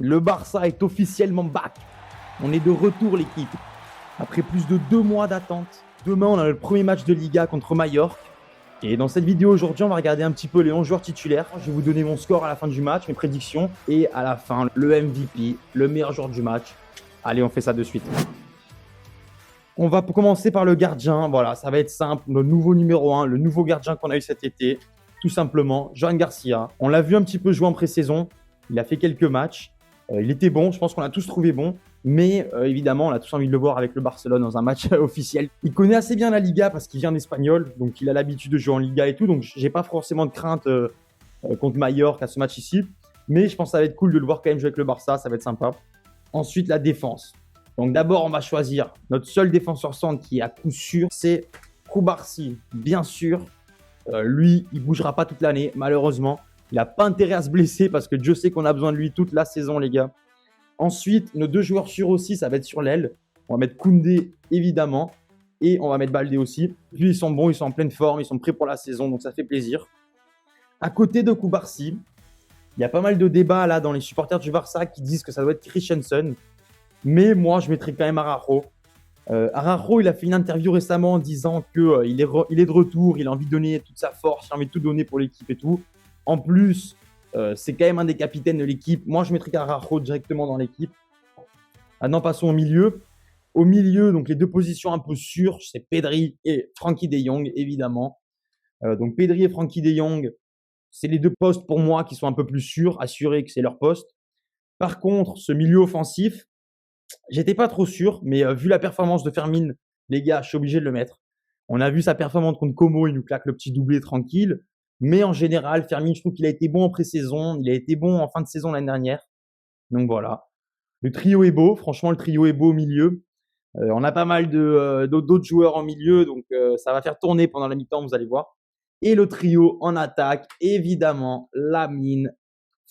Le Barça est officiellement back. On est de retour, l'équipe. Après plus de 2 mois d'attente. Demain, on a le premier match de Liga contre Mallorca. Et dans cette vidéo aujourd'hui, on va regarder un petit peu les 11 joueurs titulaires. Je vais vous donner mon score à la fin du match, mes prédictions. Et à la fin, le MVP, le meilleur joueur du match. Allez, on fait ça de suite. On va commencer par le gardien. Voilà, ça va être simple. Le nouveau numéro 1, le nouveau gardien qu'on a eu cet été. Tout simplement, Johan Garcia. On l'a vu un petit peu jouer en pré-saison. Il a fait quelques matchs. Il était bon. Je pense qu'on l'a tous trouvé bon. Mais évidemment, on a tous envie de le voir avec le Barcelone dans un match officiel. Il connaît assez bien la Liga parce qu'il vient d'Espagnol. Donc, il a l'habitude de jouer en Liga et tout. Donc, j'ai pas forcément de crainte contre Mallorca à ce match ici. Mais je pense que ça va être cool de le voir quand même jouer avec le Barça. Ça va être sympa. Ensuite, la défense. Donc, d'abord, on va choisir notre seul défenseur centre qui est à coup sûr. C'est Cubarsí, bien sûr. Lui, il ne bougera pas toute l'année, malheureusement. Il n'a pas intérêt à se blesser parce que Dieu sait qu'on a besoin de lui toute la saison, les gars. Ensuite, nos deux joueurs sûrs aussi, ça va être sur l'aile. On va mettre Koundé, évidemment. Et on va mettre Baldé aussi. Puis, ils sont bons, ils sont en pleine forme, ils sont prêts pour la saison, donc ça fait plaisir. À côté de Cubarsí, il y a pas mal de débats là dans les supporters du Barça qui disent que ça doit être Christensen. Mais moi, je mettrais quand même Araujo. Araujo, il a fait une interview récemment en disant qu'il est de retour, il a envie de donner toute sa force, il a envie de tout donner pour l'équipe et tout. En plus, c'est quand même un des capitaines de l'équipe. Moi, je mettrais Araujo directement dans l'équipe. Maintenant, passons au milieu. Au milieu, donc les deux positions un peu sûres, c'est Pedri et Frenkie de Jong, évidemment. Donc Pedri et Frenkie de Jong, c'est les deux postes pour moi qui sont un peu plus sûrs, assurés que c'est leur poste. Par contre, ce milieu offensif, j'étais pas trop sûr, mais vu la performance de Fermin, les gars, je suis obligé de le mettre. On a vu sa performance contre Como, il nous claque le petit doublé tranquille. Mais en général, Fermin, je trouve qu'il a été bon en pré-saison, il a été bon en fin de saison l'année dernière. Donc voilà. Le trio est beau, franchement, le trio est beau au milieu. On a pas mal d'autres joueurs en milieu, donc ça va faire tourner pendant la mi-temps, vous allez voir. Et le trio en attaque, évidemment, Lamine,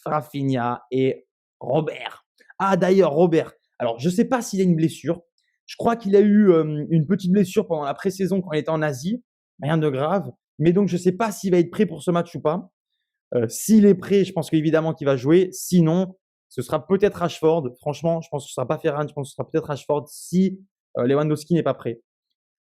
Rafinha et Robert. Ah, d'ailleurs, Robert. Alors, je ne sais pas s'il a une blessure. Je crois qu'il a eu une petite blessure pendant la pré-saison quand il était en Asie. Rien de grave. Mais donc, je ne sais pas s'il va être prêt pour ce match ou pas. S'il est prêt, je pense qu'évidemment qu'il va jouer. Sinon, ce sera peut-être Rashford. Franchement, je pense que ce ne sera pas Ferran. Je pense que ce sera peut-être Rashford si Lewandowski n'est pas prêt.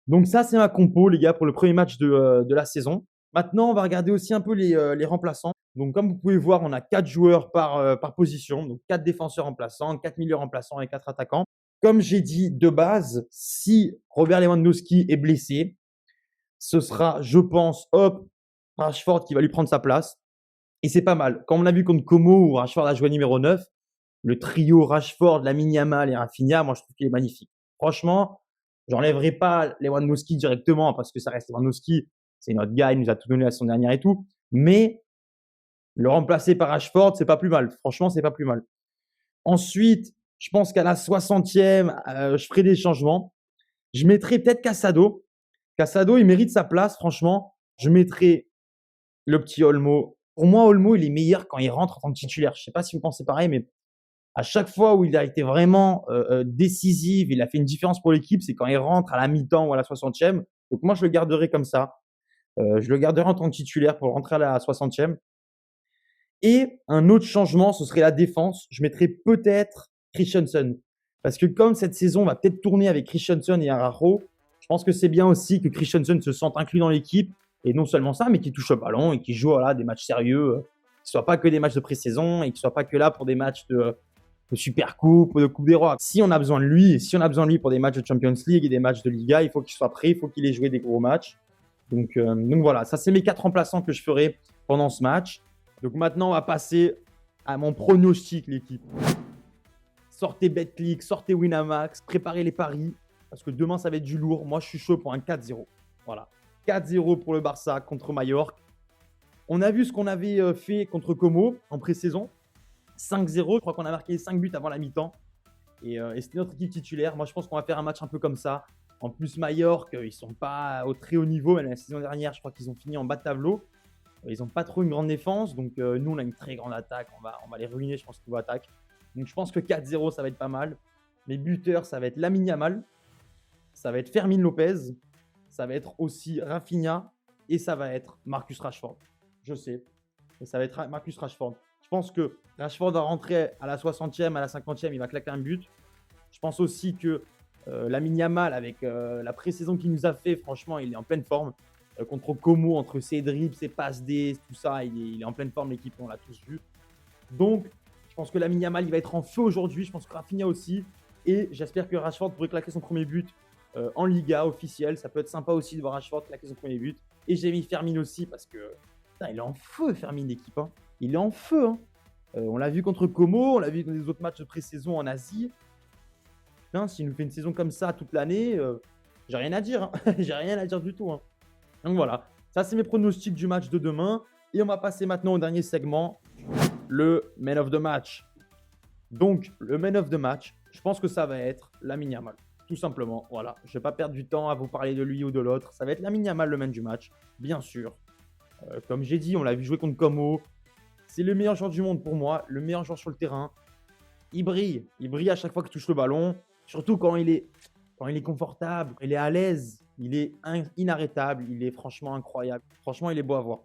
Donc ça, c'est ma compo, les gars, pour le premier match de la saison. Maintenant, on va regarder aussi un peu les remplaçants. Donc, comme vous pouvez voir, on a 4 joueurs par position. Donc, 4 défenseurs remplaçants, 4 milieux remplaçants et 4 attaquants. Comme j'ai dit de base, si Robert Lewandowski est blessé, ce sera, je pense, hop, Rashford qui va lui prendre sa place. Et c'est pas mal. Comme on a vu contre Como, où Rashford a joué numéro 9, le trio Rashford, Lamine Yamal et Rafinha, moi, je trouve qu'il est magnifique. Franchement, j'enlèverai pas Lewandowski directement parce que ça reste Lewandowski. C'est notre gars, il nous a tout donné la saison dernière et tout. Mais le remplacer par Rashford, c'est pas plus mal. Franchement, c'est pas plus mal. Ensuite, je pense qu'à la 60e, je ferai des changements. Je mettrai peut-être Casado. Casado, il mérite sa place, franchement. Je mettrai le petit Olmo. Pour moi, Olmo, il est meilleur quand il rentre en tant que titulaire. Je ne sais pas si vous pensez pareil, mais à chaque fois où il a été vraiment décisif, il a fait une différence pour l'équipe, c'est quand il rentre à la mi-temps ou à la 60e. Donc moi, je le garderai comme ça. Je le garderai en tant que titulaire pour rentrer à la 60e. Et un autre changement, ce serait la défense. Je mettrais peut-être Christensen. Parce que comme cette saison va peut-être tourner avec Christensen et Araujo, je pense que c'est bien aussi que Christensen se sente inclus dans l'équipe. Et non seulement ça, mais qu'il touche au ballon et qu'il joue des matchs sérieux. Qu'il ne soit pas que des matchs de pré-saison et qu'il ne soit pas que là pour des matchs de Super Coupe, de Coupe des Rois. Si on a besoin de lui, et si on a besoin de lui pour des matchs de Champions League et des matchs de Liga, il faut qu'il soit prêt, il faut qu'il ait joué des gros matchs. Donc voilà, ça c'est mes 4 remplaçants que je ferai pendant ce match. Donc maintenant, on va passer à mon pronostic, l'équipe. Sortez BetClick, sortez Winamax, préparez les paris, parce que demain, ça va être du lourd. Moi, je suis chaud pour un 4-0. Voilà, 4-0 pour le Barça contre Mallorca. On a vu ce qu'on avait fait contre Como en pré-saison. 5-0, je crois qu'on a marqué 5 buts avant la mi-temps. Et c'était notre équipe titulaire. Moi, je pense qu'on va faire un match un peu comme ça. En plus, Mallorca, ils ne sont pas au très haut niveau. Mais la saison dernière, je crois qu'ils ont fini en bas de tableau. Ils n'ont pas trop une grande défense. Donc, nous, on a une très grande attaque. On va les ruiner, je pense, niveau attaque. Donc, je pense que 4-0, ça va être pas mal. Les buteurs, ça va être Lamine Yamal. Ça va être Fermin Lopez. Ça va être aussi Rafinha. Et ça va être Marcus Rashford. Je sais. Et ça va être Marcus Rashford. Je Je pense que Rashford va rentrer à la 60e, à la 50e, il va claquer un but. Je pense aussi que Lamine Yamal, avec la pré-saison qu'il nous a fait, franchement, il est en pleine forme. Contre Como, entre ses dribbles, ses passes D, tout ça, il est en pleine forme, l'équipe, on l'a tous vu. Donc, je pense que Lamine Yamal, il va être en feu aujourd'hui. Je pense que Rafinha aussi. Et j'espère que Rashford pourrait claquer son premier but en Liga officiel. Ça peut être sympa aussi de voir Rashford claquer son premier but. Et j'ai mis Fermin aussi parce que putain, il est en feu, Fermin, l'équipe. Hein. Il est en feu. Hein. On l'a vu contre Como, on l'a vu dans les autres matchs de pré-saison en Asie. S'il nous fait une saison comme ça toute l'année, j'ai rien à dire. Hein. J'ai rien à dire du tout. Hein. Donc voilà, ça c'est mes pronostics du match de demain. Et on va passer maintenant au dernier segment, le Man of the Match. Donc, le Man of the Match, je pense que ça va être Lamine Yamal. Tout simplement, voilà. Je ne vais pas perdre du temps à vous parler de lui ou de l'autre. Ça va être Lamine Yamal, le man du match, bien sûr. Comme j'ai dit, on l'a vu jouer contre Como. C'est le meilleur joueur du monde pour moi, le meilleur joueur sur le terrain. Il brille à chaque fois qu'il touche le ballon. Surtout quand il est confortable, il est à l'aise, il est inarrêtable, il est franchement incroyable. Franchement, il est beau à voir.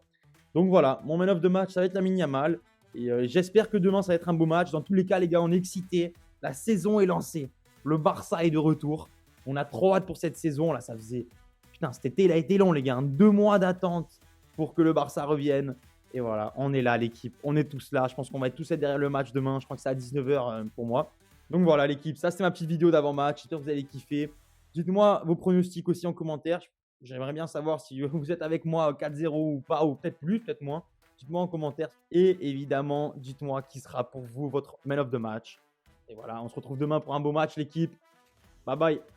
Donc voilà, mon man of the match, ça va être Lamine Yamal. Et j'espère que demain, ça va être un beau match. Dans tous les cas, les gars, on est excités. La saison est lancée. Le Barça est de retour. On a trop hâte pour cette saison. Là, ça faisait... Putain, cet été, il a été long, les gars. 2 mois d'attente pour que le Barça revienne. Et voilà, on est là, l'équipe. On est tous là. Je pense qu'on va tous être derrière le match demain. Je crois que c'est à 19h pour moi. Donc voilà, l'équipe. Ça, c'était ma petite vidéo d'avant-match. J'espère que vous allez kiffer. Dites-moi vos pronostics aussi en commentaire. J'aimerais bien savoir si vous êtes avec moi 4-0 ou pas, ou peut-être plus, peut-être moins. Dites-moi en commentaire. Et évidemment, dites-moi qui sera pour vous votre man of the match. Et voilà, on se retrouve demain pour un beau match, l'équipe. Bye bye.